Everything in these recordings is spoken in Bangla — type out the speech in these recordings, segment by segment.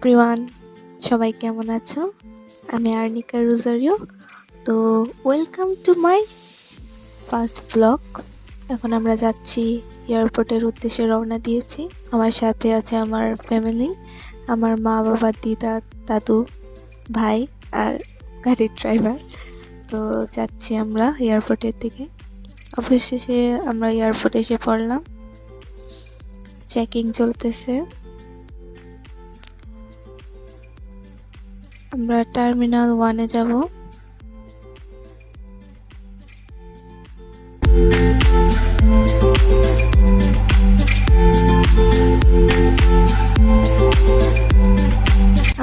এভরিওয়ান, সবাই কেমন আছো? আমি আর্নিকা রোজারিও। তো welcome to my first blog. এখন আমরা যাচ্ছি এয়ারপোর্টের উদ্দেশ্যে, রওনা দিয়েছি। আমার সাথে আছে আমার ফ্যামিলি, আমার মা বাবা, দিদা, দাদু, ভাই আর গাড়ির ড্রাইভার। তো যাচ্ছি আমরা এয়ারপোর্টের দিকে। অবশেষে আমরা এয়ারপোর্টে এসে পড়লাম। চেকিং চলতেছে। আমরা টার্মিনাল 1-এ যাব।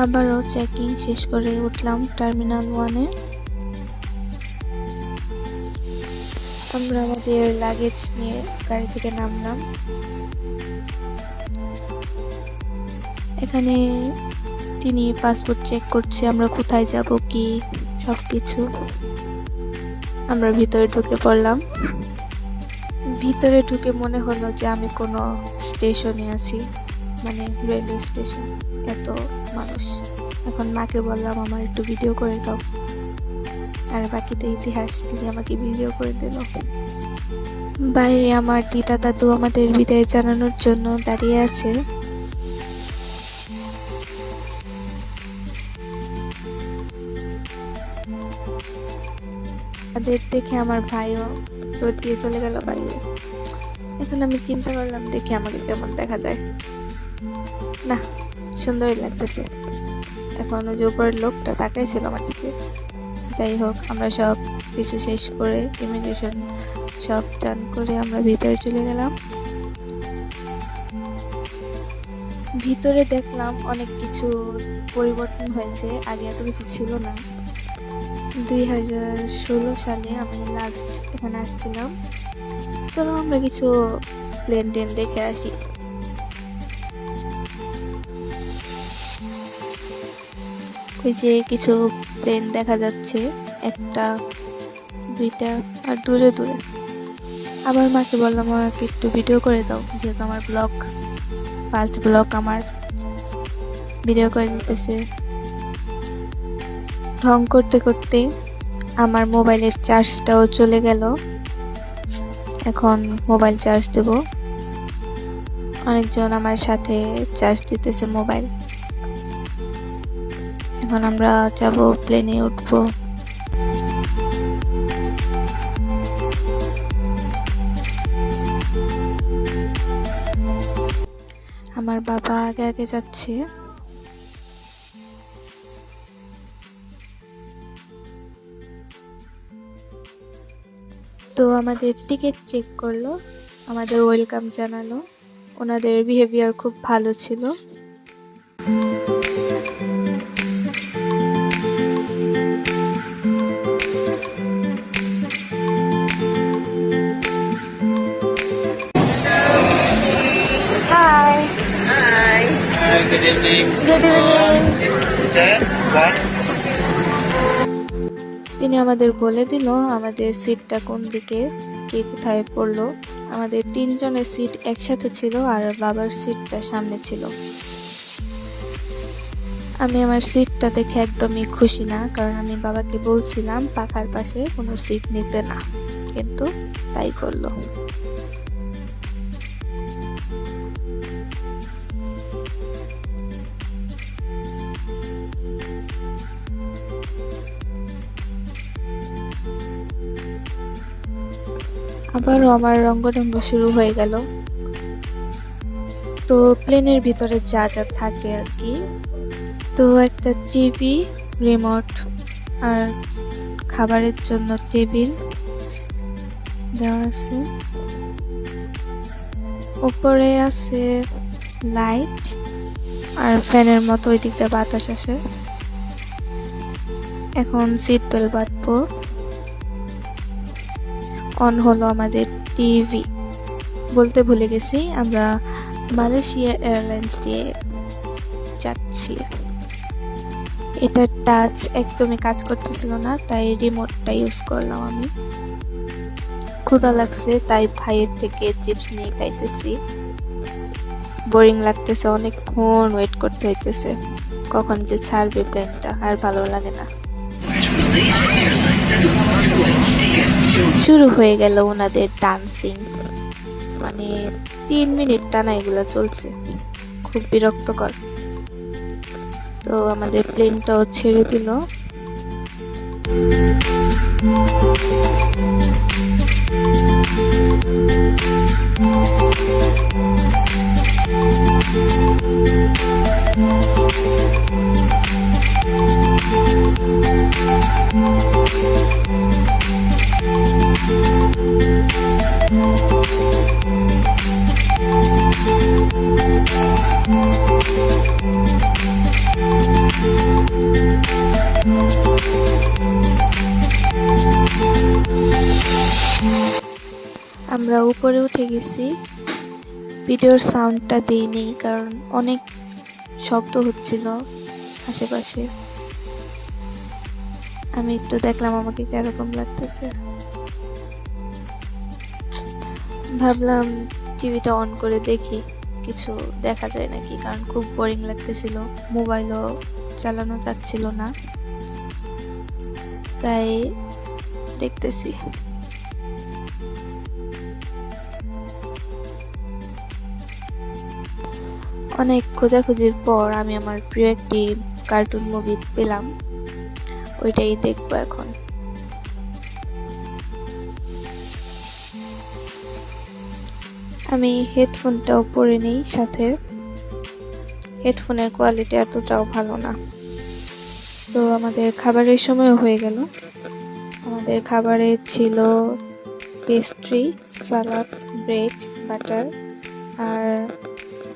আবারও চেকিং শেষ করে উঠলাম টার্মিনাল 1-এ। আমরা আমাদের লাগেজ নিয়ে গাড়ি থেকে নামলাম। এখানে তিনি পাসপোর্ট চেক করছে, আমরা কোথায় যাব কি সবকিছু। আমরা ভিতরে ঢুকে পড়লাম। ভিতরে ঢুকে মনে হলো যে আমি কোনো স্টেশনে আছি, মানে রেলওয়ে স্টেশন, এত মানুষ। এখন মাকে বললাম আমার একটু ভিডিও করে দাও, আর বাকিটা ইতিহাস। তিনি আমাকে ভিডিও করে দিল। বাইরে আমার দিদা দাদু আমাদের বিদায় জানানোর জন্য দাঁড়িয়ে আছে। তাদের দেখে আমার ভাইও দৌড় দিয়ে চলে গেল বাইরে। এখন আমি চিন্তা করলাম, দেখি আমাকে কেমন দেখা যায়। না, সুন্দরই লাগতেছে। এখন ওই যে উপরের লোকটা তাকাই ছিল আমার দিকে। যাই হোক, আমরা সব কিছু শেষ করে ইমিগ্রেশন সব ডান করে আমরা ভিতরে চলে গেলাম। ভিতরে দেখলাম অনেক কিছু পরিবর্তন হয়েছে, আগে এত কিছু ছিল না। 2016 সালে আমি লাস্ট এখানে আসছিলাম। চলো আমরা কিছু প্লেন টেন দেখে আসি। ওই যে কিছু প্লেন দেখা যাচ্ছে, একটা দুইটা আর দূরে দূরে। আবার মাকে বললাম আমাকে একটু ভিডিও করে দাও, যেহেতু আমার ব্লগ, ফার্স্ট ব্লগ, আমার ভিডিও করে দিতেছে। ঢং করতে করতে আমার মোবাইলের চার্জটাও চলে গেল। এখন মোবাইল চার্জ দেব। অনেকজন আমার সাথে চার্জ দিতেছে মোবাইল। এখন আমরা যাব, প্লেনে উঠবো। আমার বাবা আগে আগে যাচ্ছে। তো আমাদের টিকিট চেক করলো, আমাদের ওয়েলকাম জানালো। ওনাদের বিহেভিয়ার খুব ভালো ছিল। Good evening. তিনি আমাদের বলে দিল আমাদের সিটটা কোন দিকে, কে কোথায় পড়লো। আমাদের 3 জনের সিট একসাথে ছিল, আর বাবার সিটটা সামনে ছিল। আমি আমার সিটটা দেখে একদমই খুশি না, কারণ আমি বাবাকে বলছিলাম পাখার পাশে কোনো সিট নিতে না, কিন্তু তাই করলো। আবারও আমার রঙ্গঢঙ্গ শুরু হয়ে গেল। তো প্লেনের ভিতরে যা যা থাকে আর কি, তো একটা টিভি, রিমোট আর খাবারের জন্য টেবিল দেওয়া আছে। উপরে আছে লাইট আর ফ্যানের মতো ওই দিক দিয়ে বাতাস আসে। এখন সিট বেল্ট বাঁধবো। অন হলো আমাদের টিভি। বলতে ভুলে গেছি, আমরা মালয়েশিয়া এয়ারলাইন্স দিয়ে যাচ্ছি। এটা টাচ একদমই কাজ করতেছিল না, তাই রিমোটটা ইউজ করলাম আমি। ক্ষুধা লাগছে, তাই ভাইয়ের থেকে চিপস নিয়ে খাইতেছি। বোরিং লাগতেছে, অনেকক্ষণ ওয়েট করতে হইতেছে। কখন যে ছাড়বে প্লেনটা, আর ভালো লাগে না। শুরু হয়ে গেল ওনাদের ডান্সিং, মানে 3 মিনিট টানা এগুলো চলছে, খুব বিরক্তকর। তো আমাদের প্লেনটাও ছেড়ে দিল। আমরা উপরে উঠে গেছি। ভিডিওর সাউন্ডটা দিইনি কারণ অনেক শব্দ হচ্ছিল আশেপাশে। আমি একটু দেখলাম আমাকে কিরকম লাগতেছে, ভাবলাম টিভিটা অন করে দেখি কিছু দেখা যায় নাকি, কারণ খুব বোরিং লাগতেছিল, মোবাইলও চালানো যাচ্ছিল না, তাই দেখতেছি। অনেক খোঁজাখুঁজির পর আমি আমার প্রিয় একটি কার্টুন মুভি পেলাম, ওইটাই দেখবো এখন। আমি হেডফোনটাও পরে নিই সাথে, হেডফোনের কোয়ালিটি এতটাও ভালো না। তো আমাদের খাবারের সময়ও হয়ে গেল। আমাদের খাবারে ছিল পেস্ট্রি, সালাদ, ব্রেড, বাটার আর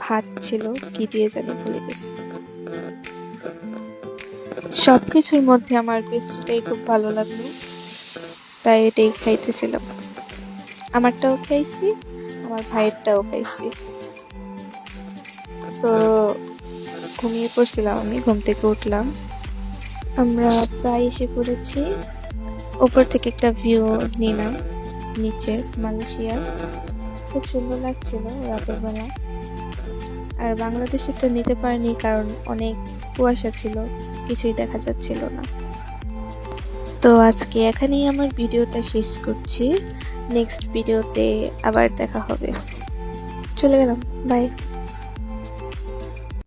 ভাত ছিল, কি দিয়ে জানি ভুলে গেছি। সবকিছুর মধ্যে আমার পেস্ট্রিটাই খুব ভালো লাগলো, তাই এটাই খাইতেছিলাম। আমারটাও খাইছি, আমার ভাইয়েরটাও খাইছি। তো ঘুমিয়ে পড়ছিলাম, আমি ঘুম থেকে উঠলাম। আমরা প্রায় এসে পড়েছি। উপর থেকে একটা ভিউ নিলাম নিচে মালয়েশিয়া, খুব সুন্দর লাগছিল রাতের বেলা। আর বাংলাদেশেরটা নিতে পারিনি কারণ অনেক কুয়াশা ছিল, কিছুই দেখা যাচ্ছিল না। তো আজকে এখানেই আমার ভিডিওটা শেষ করছি। নেক্সট ভিডিওতে আবার দেখা হবে। চলে গেলাম, বাই।